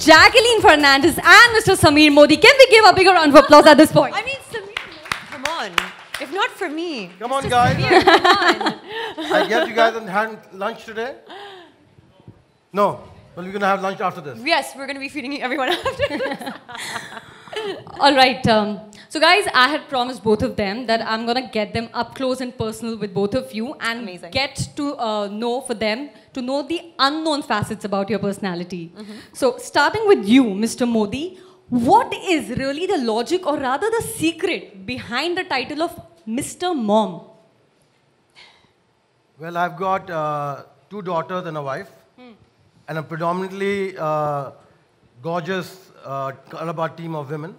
Jacqueline Fernandez and Mr. Sameer Modi. Can we give a bigger round of applause at this point? I mean, Sameer, come on. If not for me. Come on, guys. Sameer, come on. I guess you guys haven't had lunch today? No. Well, we're going to have lunch after this. Yes, we're going to be feeding everyone after this. All right. So, guys, I had promised both of them that I'm going to get them up close and personal with both of you and get to know for them, to know the unknown facets about your personality. So, starting with you, Mr. Modi, what is really the logic or rather the secret behind the title of Mr. Mom? Well, I've got 2 daughters and a wife, and a predominantly gorgeous Colorbar team of women.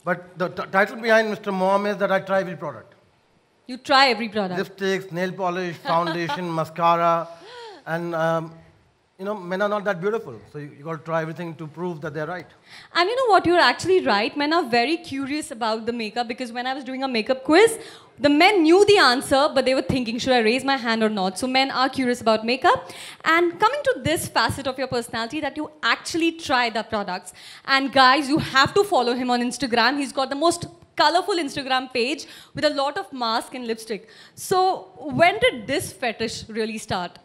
But the title behind Mr. Mom is that I try every product. You try every product? Lipsticks, nail polish, foundation, mascara, and you know, men are not that beautiful, so you got to try everything to prove that they're right. And you know what, you're actually right. Men are very curious about the makeup because when I was doing a makeup quiz, the men knew the answer, but they were thinking, should I raise my hand or not? So men are curious about makeup. And coming to this facet of your personality, that you actually try the products. And guys, you have to follow him on Instagram. He's got the most colorful Instagram page with a lot of mask and lipstick. So when did this fetish really start?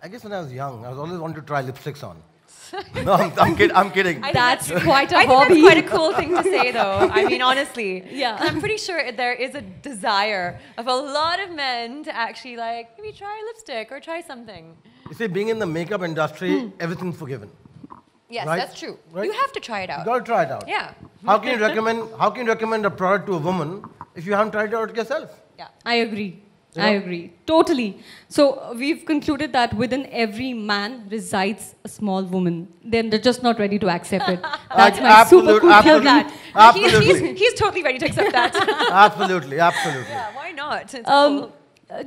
I guess when I was young, I was always wanted to try lipsticks on. No, I'm kidding. That's quite a I hobby. think that's quite a cool thing to say, though. I mean, honestly. Yeah. I'm pretty sure there is a desire of a lot of men to actually, like, maybe try lipstick or try something. You see, being in the makeup industry, everything's forgiven. Yes, right? that's true. Right? You have to try it out. You got to try it out. Yeah. How can you recommend a product to a woman if you haven't tried it out yourself? Yeah. I agree. Yeah. I agree. Totally. So we've concluded that within every man resides a small woman. Then they're just not ready to accept it. That's my super cool absolutely, absolutely. He's totally ready to accept that. Absolutely, absolutely. Yeah, why not? It's cool.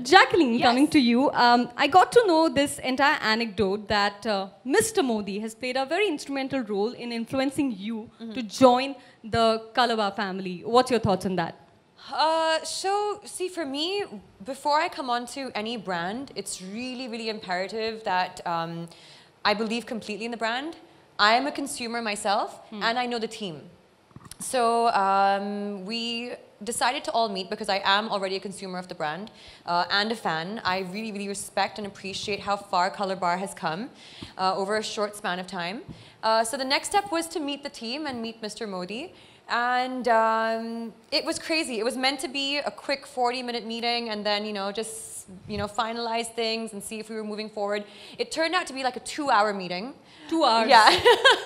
Jacqueline, coming to you, I got to know this entire anecdote that Mr. Modi has played a very instrumental role in influencing you to join the Colorbar family. What's your thoughts on that? So, see, for me, before I come on to any brand, it's really, really imperative that I believe completely in the brand. I am a consumer myself, and I know the team. So, we decided to all meet because I am already a consumer of the brand and a fan. I really, really respect and appreciate how far Colorbar has come over a short span of time. So the next step was to meet the team and meet Mr. Modi. And it was crazy. It was meant to be a quick 40-minute meeting and then, just, finalize things and see if we were moving forward. It turned out to be like a 2-hour meeting. 2 hours? Yeah.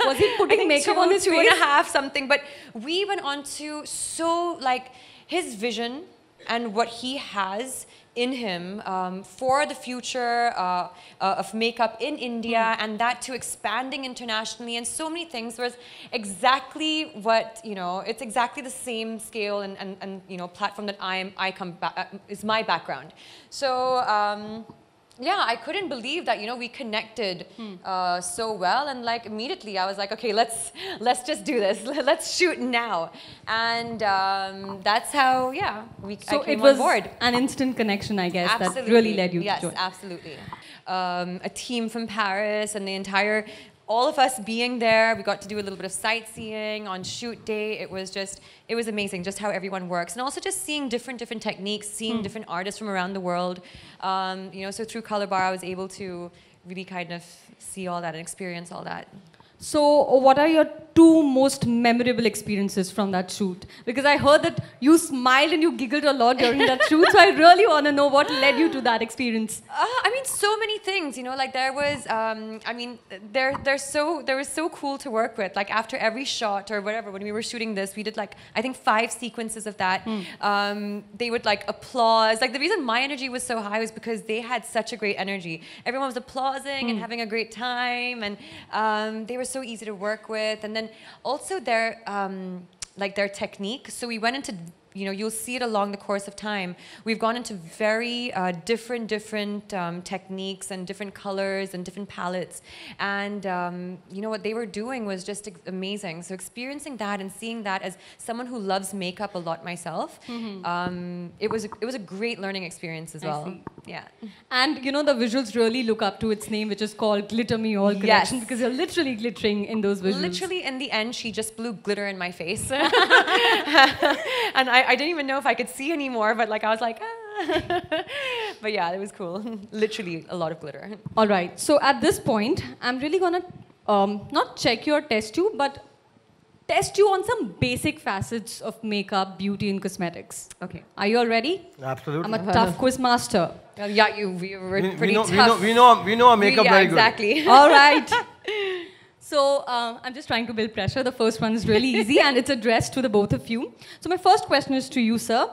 Was he putting makeup on his face? 2.5 something. But we went on to his vision and what he has in him for the future of makeup in India and that to expanding internationally and so many things was exactly what, it's exactly the same scale and platform that is my background. So, yeah, I couldn't believe that, we connected so well. And like immediately I was like, okay, let's just do this. Let's shoot now. And that's how, yeah, I came on board. So it was an instant connection, I guess, Absolutely. that really led you to join. Yes, absolutely. A team from Paris and all of us being there, we got to do a little bit of sightseeing on shoot day. It was amazing just how everyone works. And also just seeing different techniques, seeing different artists from around the world. So through Colorbar, I was able to really kind of see all that and experience all that. So what are your 2 most memorable experiences from that shoot? Because I heard that you smiled and you giggled a lot during that shoot. So I really want to know what led you to that experience. I mean, so many things, like there was, they were so cool to work with. Like after every shot or whatever, when we were shooting this, we did I think 5 sequences of that. They would applause. The reason my energy was so high was because they had such a great energy. Everyone was applauding and having a great time, and they were so easy to work with. And then also their technique. So we went into, you'll see it along the course of time. We've gone into very different techniques and different colors and different palettes. And what they were doing was just amazing. So experiencing that and seeing that as someone who loves makeup a lot myself, it was a great learning experience as well. Yeah. And you know, the visuals really look up to its name, which is called Glitter Me All Collection, Yes. because you're literally glittering in those visuals. Literally, in the end, she just blew glitter in my face. And I didn't even know if I could see anymore, but like I was like, ah. But yeah, it was cool. Literally a lot of glitter. All right. So at this point, I'm really gonna not check you or test you, but test you on some basic facets of makeup, beauty, and cosmetics. Okay. Are you all ready? Absolutely. I'm a tough quiz master. Yeah, we were pretty tough. We know our makeup very good. Exactly. All right. So I'm just trying to build pressure. The first one is really easy, and it's addressed to the both of you. So my first question is to you, sir.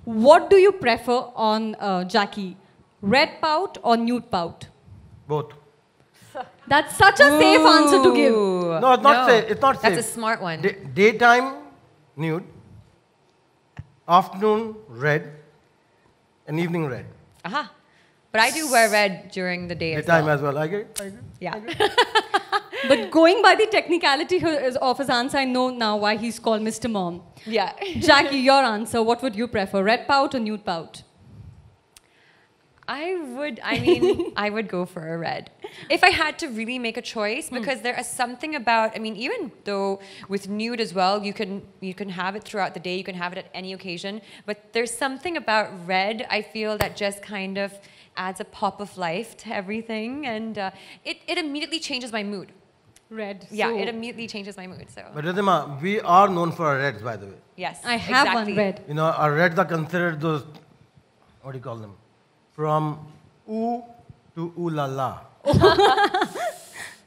What do you prefer on Jackie? Red pout or nude pout? Both. That's such a safe answer to give. No, it's not safe. It's not safe. That's a smart one. Daytime, nude. Afternoon, red. And evening, red. Aha. But I do wear red during the day Daytime as well. I agree. I agree. Yeah. But going by the technicality of his answer, I know now why he's called Mr. Mom. Yeah. Jackie, your answer, what would you prefer, red pout or nude pout? I would go for a red. If I had to really make a choice, because there is something about, even though with nude as well, you can have it throughout the day, you can have it at any occasion, but there's something about red, I feel, that just kind of adds a pop of life to everything, and it immediately changes my mood. Red. Yeah, so it immediately changes my mood, so. But Ridhima, we are known for our reds, by the way. Yes, I have exactly. one red. You know, our reds are considered those, what do you call them? From ooh to ooh la la.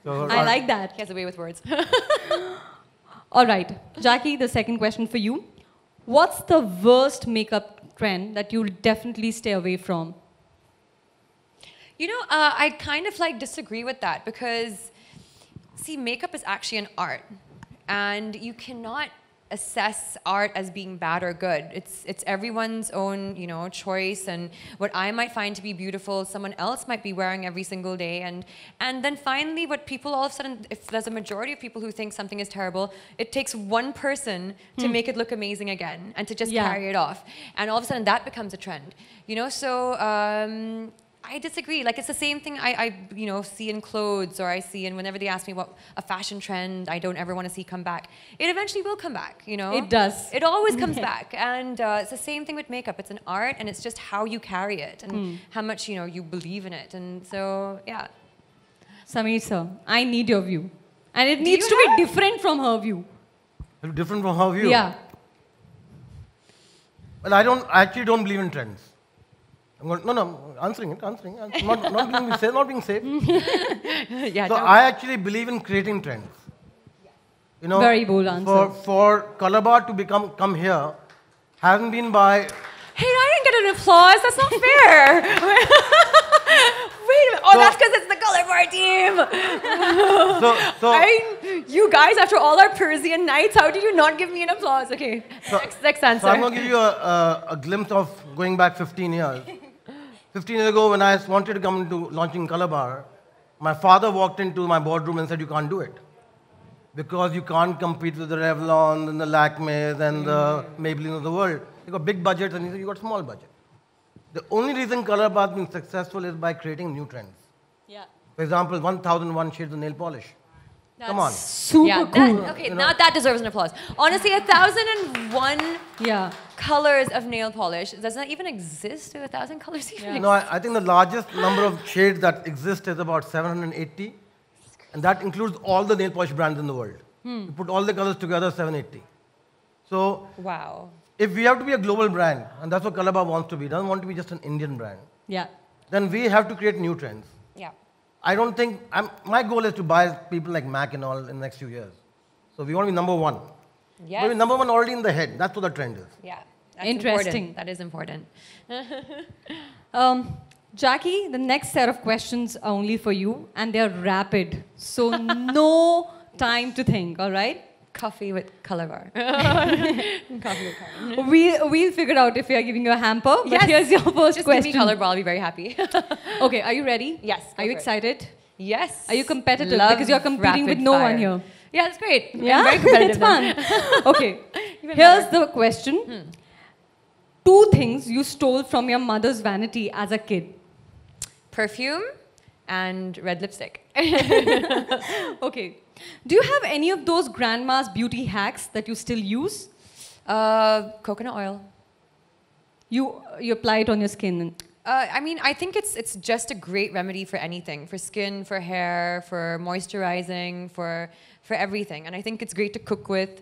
So I like that. He has a way with words. All right. Jackie, the second question for you. What's the worst makeup trend that you'll definitely stay away from? I kind of disagree with that because, see, makeup is actually an art, and you cannot assess art as being bad or good. It's everyone's own, choice, and what I might find to be beautiful, someone else might be wearing every single day, and then finally, what people all of a sudden, if there's a majority of people who think something is terrible, it takes one person to make it look amazing again and to just carry it off, and all of a sudden that becomes a trend, So I disagree. It's the same thing I see in clothes, or I see in whenever they ask me what a fashion trend I don't ever want to see come back. It eventually will come back, It does. It always comes back. And it's the same thing with makeup. It's an art, and it's just how you carry it and how much, you believe in it. And so, yeah. Sameer sir, I need your view. And it needs to be different from her view. Different from her view? Yeah. Well, I actually don't believe in trends. Answering it. Not being safe. Yeah. So I actually believe in creating trends. Very bold answer. For Colorbar to come here hasn't been by. Hey, I didn't get an applause. That's not fair. Wait a minute. Oh, that's because it's the Colorbar team. You guys, after all our Persian nights, how did you not give me an applause? Okay, next answer. So I'm going to give you a glimpse of going back 15 years. 15 years ago, when I wanted to come into launching Colorbar, my father walked into my boardroom and said, "You can't do it. Because you can't compete with the Revlon and the Lakmes and the Maybelline of the world. You got big budgets and you got small budget." The only reason Colorbar has been successful is by creating new trends. Yeah. For example, 1001 shades of nail polish. Come on. Super cool. Now that deserves an applause. Honestly, 1001 colors of nail polish. Does that even exist? Do 1,000 colors even exist? No, I think the largest number of shades that exist is about 780. And that includes all the nail polish brands in the world. You put all the colors together, 780. So, wow. If we have to be a global brand, and that's what Colorbar wants to be, doesn't want to be just an Indian brand, then we have to create new trends. Yeah. I don't think, my goal is to buy people like Mac and all in the next few years. So we want to be number one. Yes. But we're number one already in the head. That's what the trend is. Yeah. That's Interesting. Important. That is important. Jackie, the next set of questions are only for you, and they're rapid. So no time to think, all right? Coffee with Colorbar. Coffee with Colorbar. We'll figure out if we are giving you a hamper. But here's your first Just question. give me Colorbar, I'll be very happy. Okay, are you ready? Yes. Are you excited? Yes. Are you competitive? Love because you're competing with no rapid one fire. here. Yeah, that's great. Yeah, I'm very competitive. it's fun. Okay, here's the question. 2 things you stole from your mother's vanity as a kid. perfume and red lipstick. Okay. Do you have any of those grandma's beauty hacks that you still use? Coconut oil. You apply it on your skin? I mean, I think it's just a great remedy for anything, for skin, for hair, for moisturizing, for everything. And I think it's great to cook with.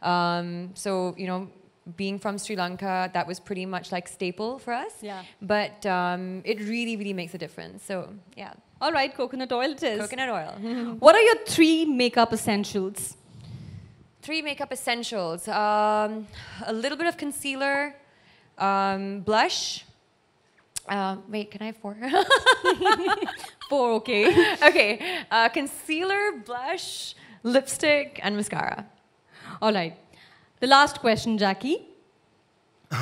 So, you know, being from Sri Lanka, that was pretty much like staple for us. Yeah. But it really, really makes a difference. So, yeah. All right, coconut oil it is. Coconut oil. What are your 3 makeup essentials? 3 makeup essentials. A little bit of concealer, blush. Wait, can I have 4? 4, okay. Okay. Concealer, blush, lipstick, and mascara. All right. The last question, Jackie.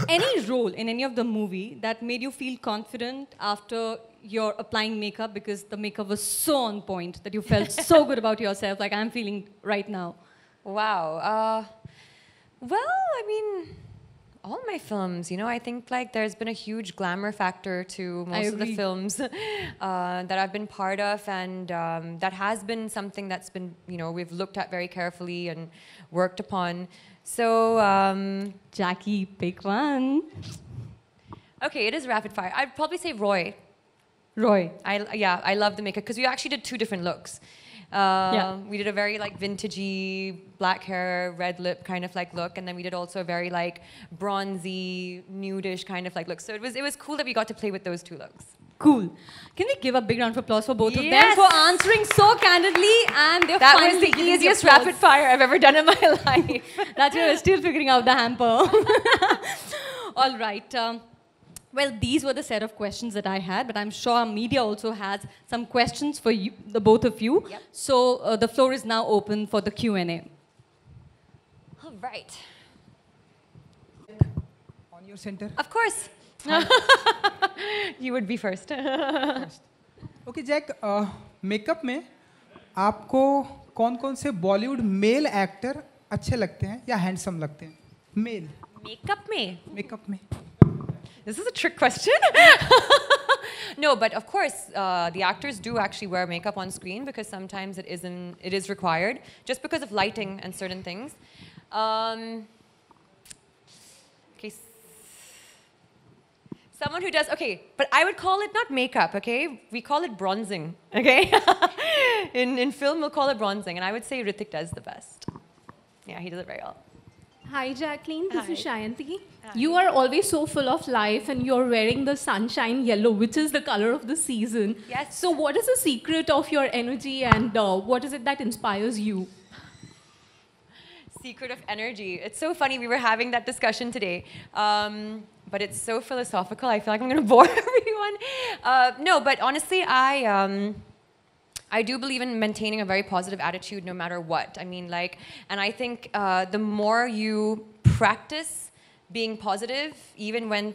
Any role in any of the movie that made you feel confident after you're applying makeup because the makeup was so on point that you felt so good about yourself, like I'm feeling right now? Wow. Well, I mean, all my films, you know, I think like there's been a huge glamour factor to most of the films that I've been part of, and that has been something that's been, you know, we've looked at very carefully and worked upon. So, Jackie, pick one. Okay, it is rapid fire. I'd probably say Roy. Roy. I love the makeup because we actually did 2 different looks. We did a very like vintagey black hair, red lip kind of like look, and then we did also a very like bronzy, nudish kind of like look. So it was cool that we got to play with those 2 looks. Cool. Can we give a big round of applause for both of them Yes. for answering so candidly, and they're That was finally the giving easiest applause. rapid fire I've ever done in my life. That's why we're still figuring out the hamper. All right. Well, these were the set of questions that I had, but I'm sure our media also has some questions for you, the both of you. Yep. So the floor is now open for the Q&A. All right. On your center. Of course. You would be first. Okay जैक makeup में आपको कौन कौन से Bollywood male actor अच्छे लगते हैं या हैंडसम लगते हैं मेल Makeup me. मेकअप में This is a trick question. No, but of course, the actors do actually wear makeup on screen because sometimes it is required, just because of lighting and certain things. Okay, someone who does, okay, but I would call it not makeup, okay? We call it bronzing, okay? in film, we'll call it bronzing, and I would say Hrithik does the best. Yeah, he does it very well. Hi Jacqueline, this is Hi. Shayanti. You are always so full of life and you're wearing the sunshine yellow, which is the color of the season. Yes. So what is the secret of your energy and what is it that inspires you? Secret of energy. It's so funny, we were having that discussion today. But it's so philosophical, I feel like I'm going to bore everyone. No, but honestly, I do believe in maintaining a very positive attitude no matter what. I mean, like, and I think the more you practice being positive, even when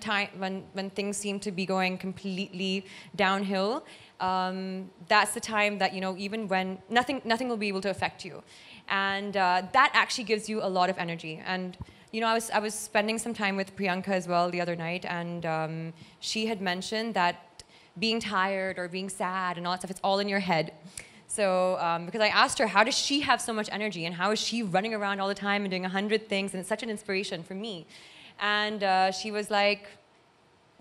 things seem to be going completely downhill, that's the time that, you know, even when nothing will be able to affect you. And that actually gives you a lot of energy. And, you know, I was spending some time with Priyanka as well the other night, and she had mentioned that being tired or being sad and all that stuff, it's all in your head. So, because I asked her, how does she have so much energy and how is she running around all the time and doing 100 things, and it's such an inspiration for me. And she was like,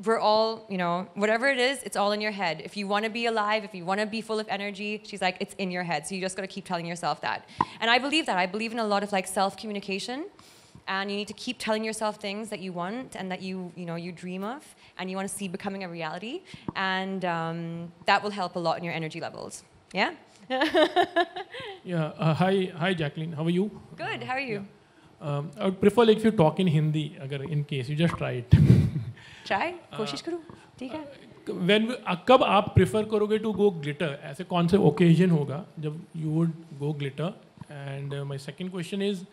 we're all, you know, whatever it is, it's all in your head. If you want to be alive, if you want to be full of energy, she's like, it's in your head. So you just got to keep telling yourself that. And I believe that. I believe in a lot of like self-communication. And you need to keep telling yourself things that you want and that you dream of and you want to see becoming a reality. And that will help a lot in your energy levels. Yeah? Yeah. Hi, Jacqueline. How are you? Good. How are you? I would prefer like if you talk in Hindi, agar in case you just try it. Try? कोशिश करूँ? ठीक है? कब आप prefer करोगे to go glitter? ऐसे कौन से ओकेजन होगा जब you would go glitter? And my second question is,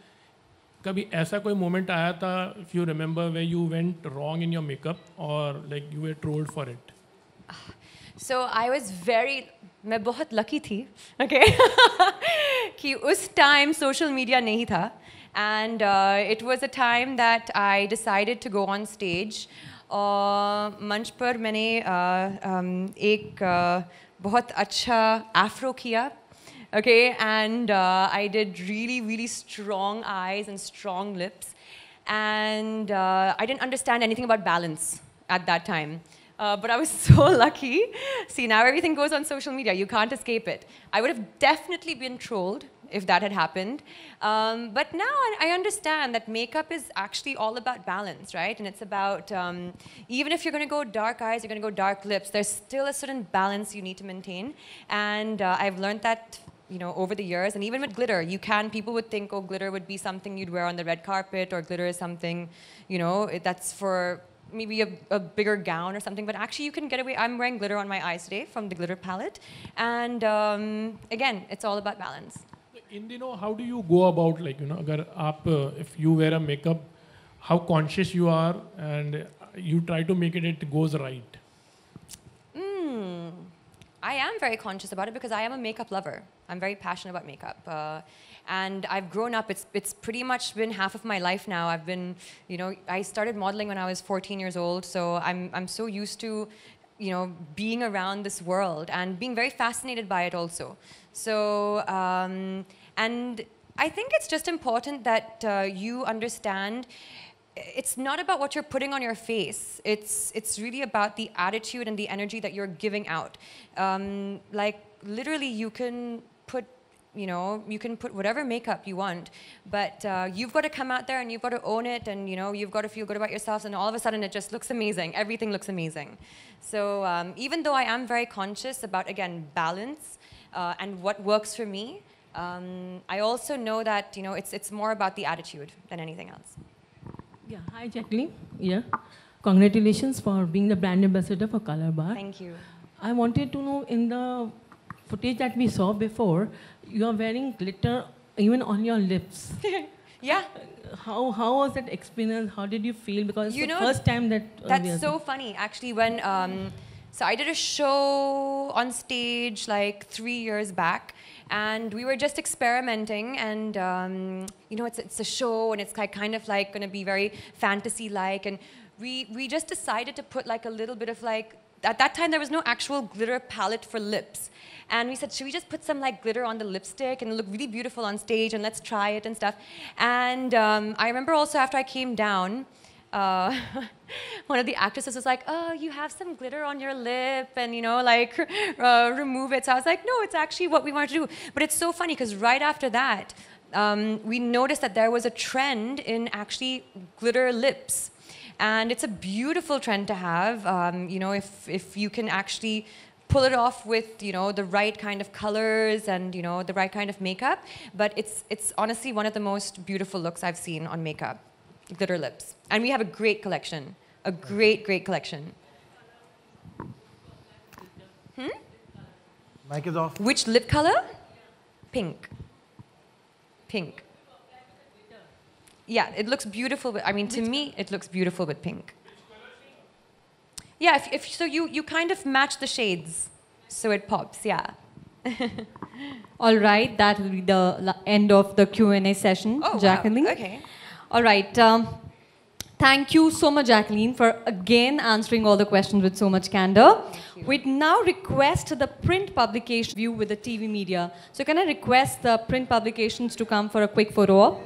कभी ऐसा कोई मोमेंट आया था, if you remember, where you went wrong in your makeup और like you were trolled for it? So I was मैं बहुत लकी थी, okay? कि उस टाइम सोशल मीडिया नहीं था, and it was a time that I decided to go on stage और मंच पर मैंने एक बहुत अच्छा afro किया. Okay, and I did really strong eyes and strong lips. And I didn't understand anything about balance at that time. But I was so lucky. See, now everything goes on social media. You can't escape it. I would have definitely been trolled if that had happened. But now I understand that makeup is actually all about balance, right? And it's about, even if you're going to go dark eyes, you're going to go dark lips, there's still a certain balance you need to maintain. And I've learned that, you know, over the years. And even with glitter, people would think, oh, glitter would be something you'd wear on the red carpet, or glitter is something, you know, that's for maybe a bigger gown or something. But actually, you can get away. I'm wearing glitter on my eyes today from the glitter palette. And again, it's all about balance. In how do you go about, like, you know, if you wear a makeup, how conscious you are and you try to make it goes right? I am very conscious about it because I am a makeup lover. I'm very passionate about makeup. And I've grown up, it's pretty much been half of my life now. I've been, you know, I started modeling when I was 14 years old, so I'm so used to, you know, being around this world and being very fascinated by it also. So, and I think it's just important that you understand it's not about what you're putting on your face. It's really about the attitude and the energy that you're giving out. Like literally, you can put, you know, you can put whatever makeup you want, but you've got to come out there and you've got to own it, and you know, you've got to feel good about yourself, and all of a sudden it just looks amazing. Everything looks amazing. So even though I am very conscious about, again, balance and what works for me, I also know that, you know, it's more about the attitude than anything else. Yeah, hi Jacqueline. Yeah, congratulations for being the brand ambassador for Colorbar. Thank you. I wanted to know, in the footage that we saw before, you are wearing glitter even on your lips. Yeah. How was that experience? How did you feel? Because you it's know, the first time that that's so funny. Actually, when so I did a show on stage like 3 years back, and we were just experimenting, and you know, it's a show, and it's kind of like going to be very fantasy-like, and we just decided to put like a little bit of like, at that time there was no actual glitter palette for lips, and we said, should we just put some like glitter on the lipstick and look really beautiful on stage, and let's try it and stuff. And I remember also after I came down, one of the actresses was like, oh, you have some glitter on your lip, and you know, like remove it. So I was like, no, it's actually what we wanted to do. But it's so funny because right after that, we noticed that there was a trend in actually glitter lips. And it's a beautiful trend to have, you know, if you can actually pull it off with, you know, the right kind of colors and, you know, the right kind of makeup. But it's honestly one of the most beautiful looks I've seen on makeup, glitter lips. And we have a great collection, a great collection. Mic is off. Which lip color? Pink. Pink. Yeah, it looks beautiful. I mean, to me, it looks beautiful with pink. Yeah, if so, you kind of match the shades, so it pops. Yeah. All right, that will be the end of the Q&A session, Oh, Jacqueline. wow. Okay. All right. Thank you so much, Jacqueline, for again answering all the questions with so much candor. We'd now request the print publication view with the TV media. So can I request the print publications to come for a quick photo op?